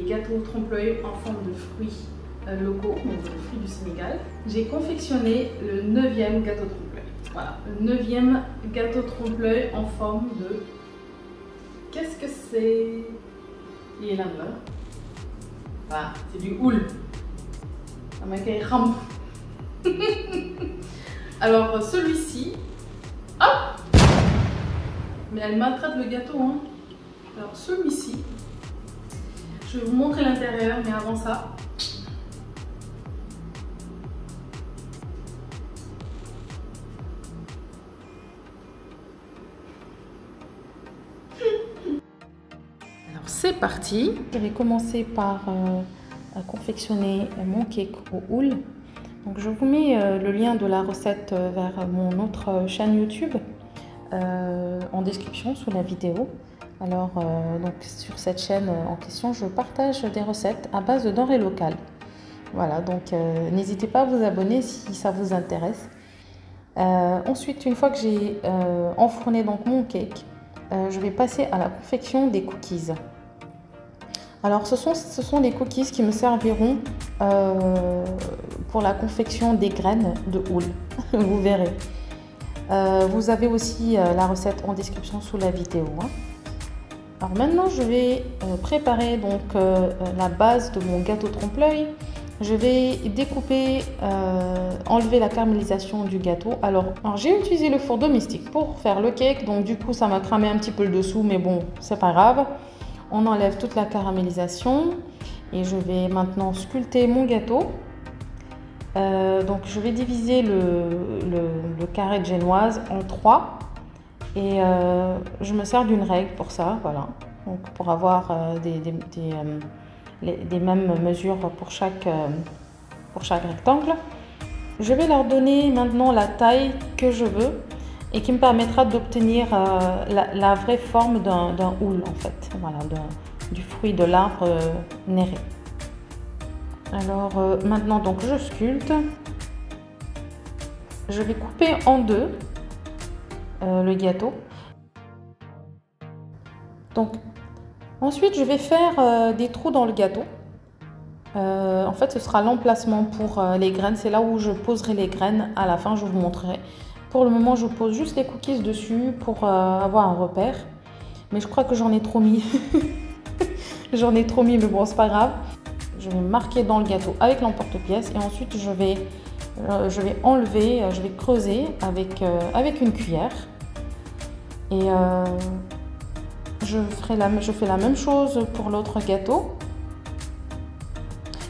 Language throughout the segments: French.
des gâteaux trompe-l'œil en forme de fruits locaux, donc de fruits du Sénégal. J'ai confectionné le 9e gâteau trompe-l'œil. Voilà, le 9e gâteau trompe-l'œil en forme de... Qu'est-ce que c'est? Il est là, voilà, c'est du houle. Alors celui-ci, hop, mais elle maltraite le gâteau, hein. Alors celui-ci, je vais vous montrer l'intérieur, mais avant ça, alors c'est parti. Je vais commencer par confectionner mon cake au houle. Donc je vous mets le lien de la recette vers mon autre chaîne YouTube en description sous la vidéo. Alors donc sur cette chaîne en question, je partage des recettes à base de denrées locales. Voilà, donc n'hésitez pas à vous abonner si ça vous intéresse. Ensuite, une fois que j'ai enfourné donc mon cake, je vais passer à la confection des cookies. Alors ce sont des cookies qui me serviront pour la confection des graines de houle, vous verrez. Vous avez aussi la recette en description sous la vidéo, hein. Alors maintenant je vais préparer donc la base de mon gâteau trompe-l'œil. Je vais découper, enlever la caramélisation du gâteau. Alors j'ai utilisé le four domestique pour faire le cake, donc du coup ça m'a cramé un petit peu le dessous, mais bon c'est pas grave. On enlève toute la caramélisation et je vais maintenant sculpter mon gâteau. Donc je vais diviser le carré de génoise en 3 et je me sers d'une règle pour ça, voilà. Donc pour avoir des mêmes mesures pour chaque rectangle. Je vais leur donner maintenant la taille que je veux et qui me permettra d'obtenir la vraie forme d'un houle en fait, voilà, du fruit de l'arbre néré. Alors maintenant donc je sculpte, je vais couper en deux le gâteau. Donc ensuite je vais faire des trous dans le gâteau. En fait ce sera l'emplacement pour les graines, c'est là où je poserai les graines à la fin, je vous montrerai. Pour le moment, je pose juste les cookies dessus pour avoir un repère. Mais je crois que j'en ai trop mis. J'en ai trop mis, mais bon, c'est pas grave. Je vais marquer dans le gâteau avec l'emporte-pièce et ensuite je vais enlever, je vais creuser avec une cuillère. Et je fais la même chose pour l'autre gâteau.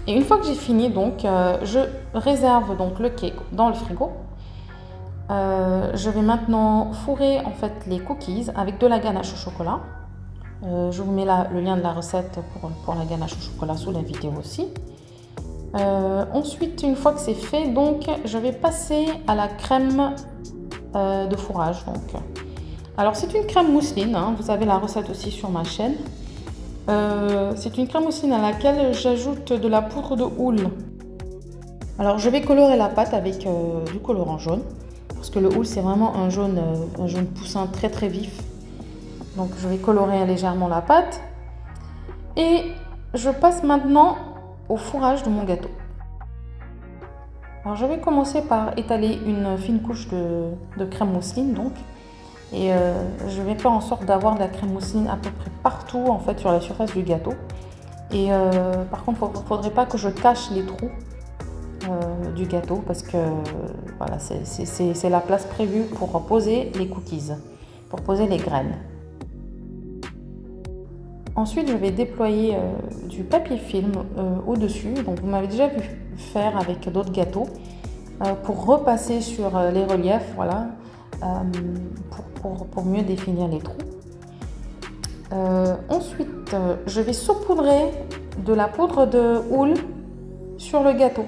Et une fois que j'ai fini, donc, je réserve donc le cake dans le frigo. Je vais maintenant fourrer en fait les cookies avec de la ganache au chocolat. Je vous mets le lien de la recette pour la ganache au chocolat sous la vidéo aussi. Ensuite, une fois que c'est fait, donc, je vais passer à la crème de fourrage. Donc. Alors c'est une crème mousseline, hein, vous avez la recette aussi sur ma chaîne. C'est une crème mousseline à laquelle j'ajoute de la poudre de houle. Alors je vais colorer la pâte avec du colorant jaune. Parce que le houle c'est vraiment un jaune poussin très très vif. Donc je vais colorer légèrement la pâte. Et je passe maintenant au fourrage de mon gâteau. Alors je vais commencer par étaler une fine couche de crème mousseline donc. Et je vais faire en sorte d'avoir de la crème mousseline à peu près partout en fait sur la surface du gâteau. Et par contre il ne faudrait pas que je cache les trous du gâteau parce que voilà, c'est la place prévue pour poser les cookies, pour poser les graines. Ensuite, je vais déployer du papier film au-dessus. Donc, vous m'avez déjà vu faire avec d'autres gâteaux pour repasser sur les reliefs, voilà, pour mieux définir les trous. Ensuite, je vais saupoudrer de la poudre de houle sur le gâteau.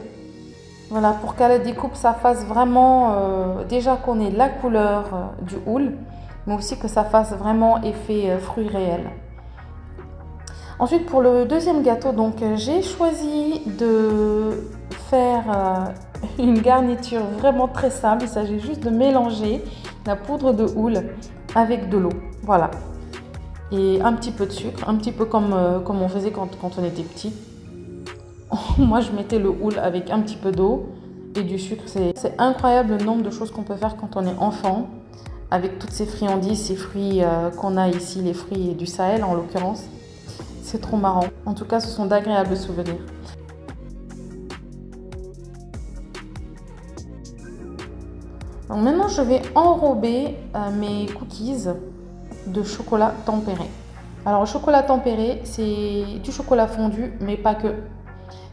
Voilà, pour qu'à la découpe, ça fasse vraiment, déjà qu'on ait la couleur du houle, mais aussi que ça fasse vraiment effet fruit réel. Ensuite, pour le deuxième gâteau, donc j'ai choisi de faire une garniture vraiment très simple. Il s'agit juste de mélanger la poudre de houle avec de l'eau. Voilà. et un petit peu de sucre, un petit peu comme on faisait quand on était petit. Moi, je mettais le houle avec un petit peu d'eau et du sucre. C'est incroyable le nombre de choses qu'on peut faire quand on est enfant, avec toutes ces friandises, ces fruits qu'on a ici, les fruits du Sahel en l'occurrence. C'est trop marrant. En tout cas, ce sont d'agréables souvenirs. Donc maintenant, je vais enrober mes cookies de chocolat tempéré. Alors, le chocolat tempéré, c'est du chocolat fondu, mais pas que.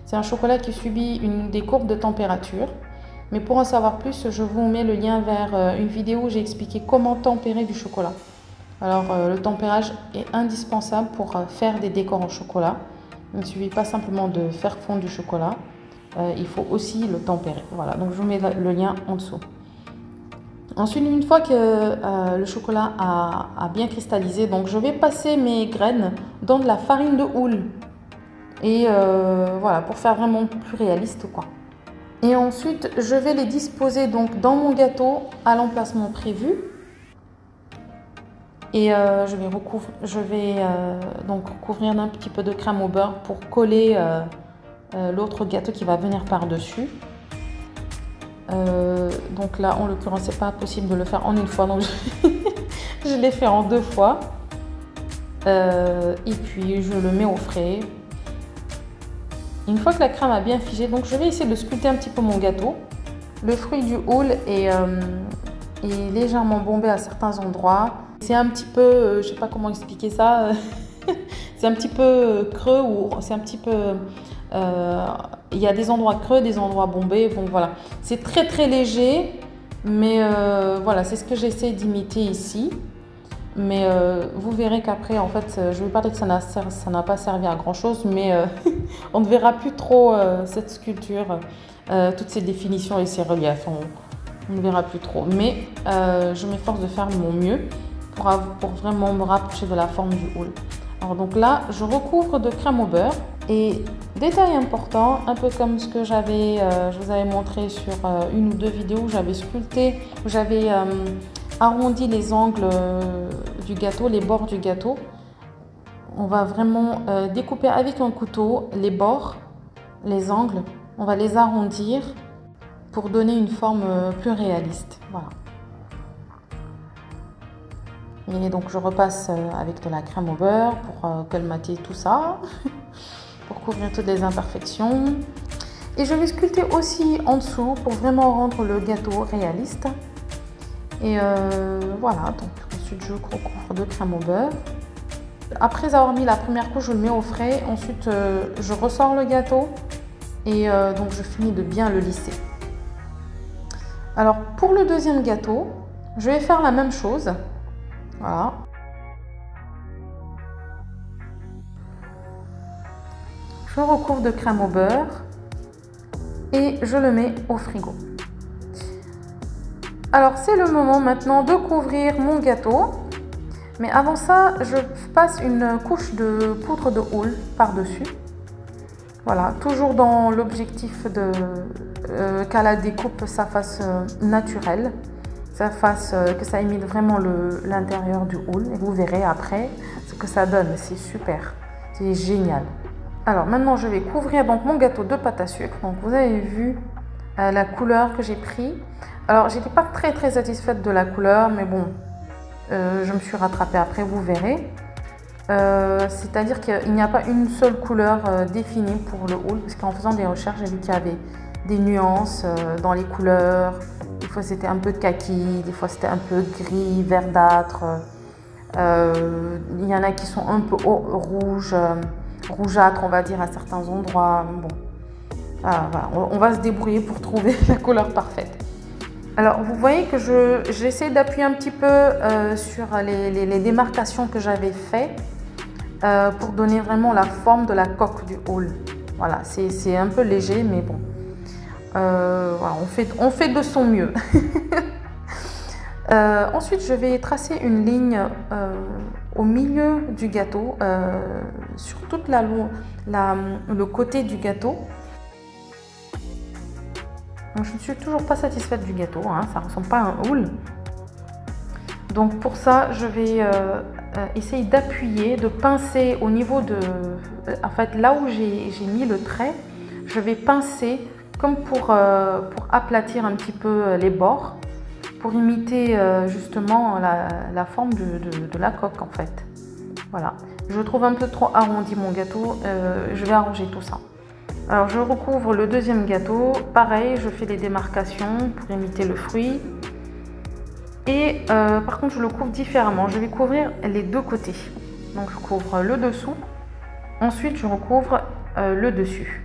C'est un chocolat qui subit des courbes de température. Mais pour en savoir plus, je vous mets le lien vers une vidéo où j'ai expliqué comment tempérer du chocolat. Alors, le tempérage est indispensable pour faire des décors en chocolat. Il ne suffit pas simplement de faire fondre du chocolat. Il faut aussi le tempérer. Voilà, donc je vous mets le lien en dessous. Ensuite, une fois que le chocolat a bien cristallisé, donc je vais passer mes graines dans de la farine de houle. Et voilà, pour faire vraiment plus réaliste, quoi. Et ensuite, je vais les disposer donc dans mon gâteau à l'emplacement prévu. Et je vais donc couvrir d'un petit peu de crème au beurre pour coller l'autre gâteau qui va venir par-dessus. Donc là, en l'occurrence, c'est pas possible de le faire en une fois, donc je l'ai fait en 2 fois. Et puis, je le mets au frais. Une fois que la crème a bien figé, donc je vais essayer de sculpter un petit peu mon gâteau. Le fruit du houle est légèrement bombé à certains endroits. C'est un petit peu, je sais pas comment expliquer ça, c'est un petit peu creux ou c'est un petit peu... il y a des endroits creux, des endroits bombés, bon voilà. C'est très très léger, mais voilà, c'est ce que j'essaie d'imiter ici. Mais vous verrez qu'après, en fait, je ne vais pas dire que ça n'a pas servi à grand chose, mais on ne verra plus trop cette sculpture, toutes ces définitions et ces reliefs, on ne verra plus trop. Mais je m'efforce de faire mon mieux pour vraiment me rapprocher de la forme du houle. Alors donc là, je recouvre de crème au beurre. Et détail important, un peu comme ce que je vous avais montré sur une ou 2 vidéos où j'avais sculpté, où j'avais arrondi les angles du gâteau, les bords du gâteau. On va vraiment découper avec un couteau les bords, les angles. On va les arrondir pour donner une forme plus réaliste. Voilà. Et donc je repasse avec de la crème au beurre pour colmater tout ça, pour couvrir toutes les imperfections. Et je vais sculpter aussi en dessous pour vraiment rendre le gâteau réaliste. Et voilà, donc ensuite je recouvre de crème au beurre. Après avoir mis la première couche, je le mets au frais. Ensuite, je ressors le gâteau et donc je finis de bien le lisser. Alors pour le deuxième gâteau, je vais faire la même chose. Voilà. Je recouvre de crème au beurre et je le mets au frigo. Alors c'est le moment maintenant de couvrir mon gâteau. Mais avant ça, je passe une couche de poudre de houle par-dessus. Voilà, toujours dans l'objectif qu'à la découpe, ça fasse naturel. Que ça imite vraiment l'intérieur du houle. Et vous verrez après ce que ça donne. C'est super, c'est génial. Alors maintenant, je vais couvrir donc mon gâteau de pâte à sucre. Donc vous avez vu la couleur que j'ai pris. Alors j'étais pas très satisfaite de la couleur, mais bon, je me suis rattrapée après, vous verrez. C'est-à-dire qu'il n'y a pas une seule couleur définie pour le houle, parce qu'en faisant des recherches, j'ai vu qu'il y avait des nuances dans les couleurs. Des fois c'était un peu kaki, des fois c'était un peu gris, verdâtre. Il y en a qui sont un peu rougeâtres, on va dire, à certains endroits. Bon, voilà, on va se débrouiller pour trouver la couleur parfaite. Alors, vous voyez que j'essaie d'appuyer un petit peu sur les démarcations que j'avais faites pour donner vraiment la forme de la coque du houle. Voilà, c'est un peu léger, mais bon. Voilà, on fait de son mieux. Ensuite, je vais tracer une ligne au milieu du gâteau, sur toute le côté du gâteau. Donc, je ne suis toujours pas satisfaite du gâteau, hein, ça ne ressemble pas à un houle. Donc pour ça, je vais essaye d'appuyer, de pincer au niveau de... En fait, là où j'ai mis le trait, je vais pincer comme pour aplatir un petit peu les bords, pour imiter justement la forme de la coque en fait. Voilà. Je trouve un peu trop arrondi mon gâteau, je vais arranger tout ça. Alors je recouvre le deuxième gâteau, pareil, je fais les démarcations pour imiter le fruit. Et par contre je le couvre différemment, je vais couvrir les deux côtés. Donc je couvre le dessous, ensuite je recouvre le dessus.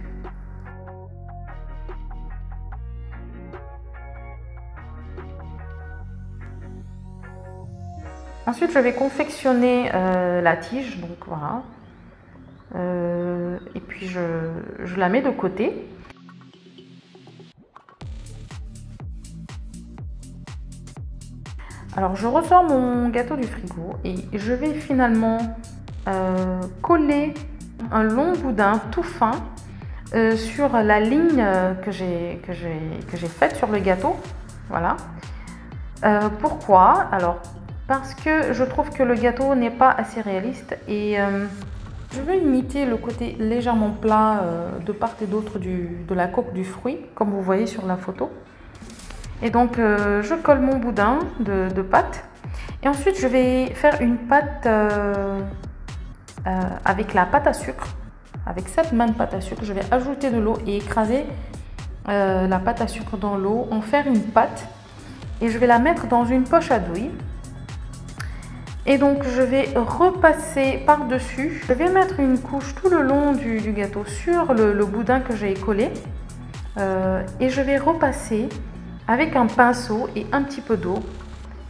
Ensuite je vais confectionner la tige, donc voilà. Et puis je la mets de côté. Alors je ressors mon gâteau du frigo et je vais finalement coller un long boudin tout fin sur la ligne que j'ai faite sur le gâteau. Voilà. Pourquoi? Alors parce que je trouve que le gâteau n'est pas assez réaliste et je veux imiter le côté légèrement plat de part et d'autre de la coque du fruit, comme vous voyez sur la photo. Et donc je colle mon boudin de pâte et ensuite je vais faire une pâte avec la pâte à sucre. Avec cette même pâte à sucre, je vais ajouter de l'eau et écraser la pâte à sucre dans l'eau, en faire une pâte et je vais la mettre dans une poche à douille. Et donc je vais repasser par-dessus. Je vais mettre une couche tout le long du gâteau sur le boudin que j'ai collé et je vais repasser avec un pinceau et un petit peu d'eau,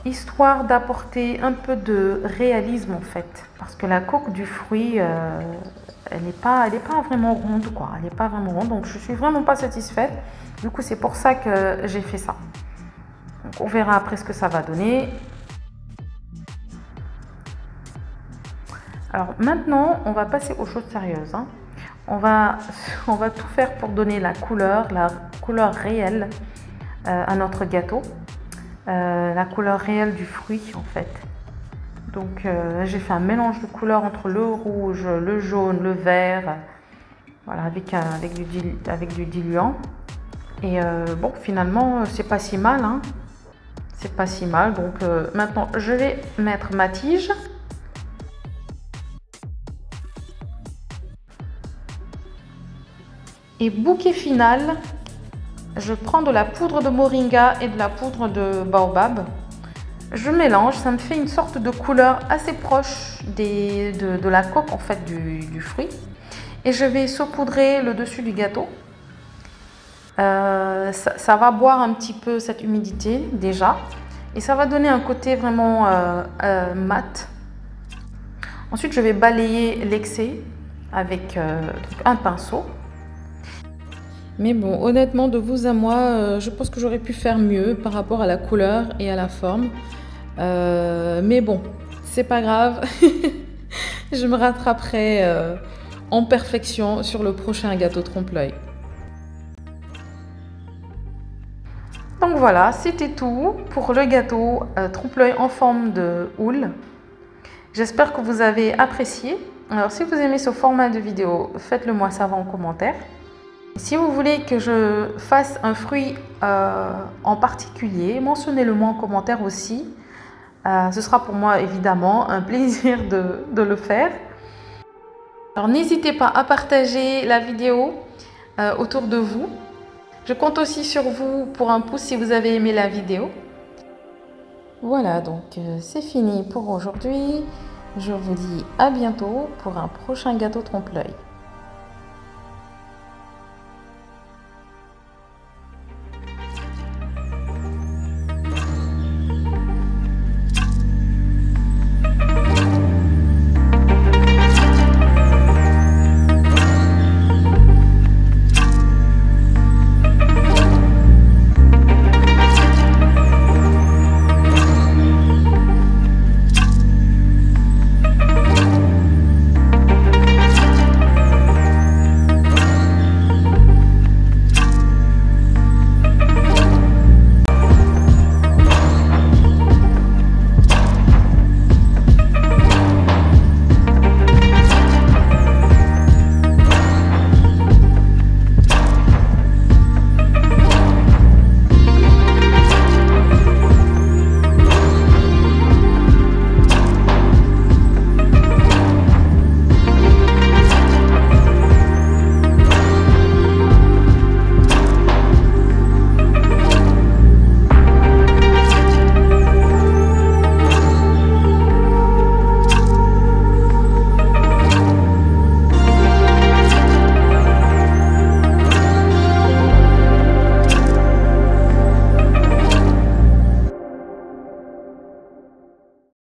histoire d'apporter un peu de réalisme en fait. Parce que la coque du fruit, elle n'est pas vraiment ronde quoi. Elle n'est pas vraiment ronde, donc je suis vraiment pas satisfaite. Du coup, c'est pour ça que j'ai fait ça. Donc, on verra après ce que ça va donner. Alors maintenant, on va passer aux choses sérieuses. Hein. On va tout faire pour donner la couleur réelle à notre gâteau, la couleur réelle du fruit en fait. Donc j'ai fait un mélange de couleurs entre le rouge, le jaune, le vert, voilà, avec du diluant. Et bon, finalement c'est pas si mal, hein. C'est pas si mal. Donc maintenant je vais mettre ma tige. Et bouquet final, je prends de la poudre de moringa et de la poudre de baobab. Je mélange, ça me fait une sorte de couleur assez proche de la coque en fait du fruit. Et je vais saupoudrer le dessus du gâteau. Ça va boire un petit peu cette humidité déjà. Et ça va donner un côté vraiment mat. Ensuite, je vais balayer l'excès avec un pinceau. Mais bon, honnêtement, de vous à moi, je pense que j'aurais pu faire mieux par rapport à la couleur et à la forme. Mais bon, c'est pas grave. Je me rattraperai en perfection sur le prochain gâteau trompe-l'œil. Donc voilà, c'était tout pour le gâteau trompe-l'œil en forme de houle. J'espère que vous avez apprécié. Alors si vous aimez ce format de vidéo, faites-le moi savoir en commentaire. Si vous voulez que je fasse un fruit en particulier, mentionnez-le moi en commentaire aussi. Ce sera pour moi évidemment un plaisir de le faire. Alors n'hésitez pas à partager la vidéo autour de vous. Je compte aussi sur vous pour un pouce si vous avez aimé la vidéo. Voilà, donc c'est fini pour aujourd'hui. Je vous dis à bientôt pour un prochain gâteau trompe-l'œil.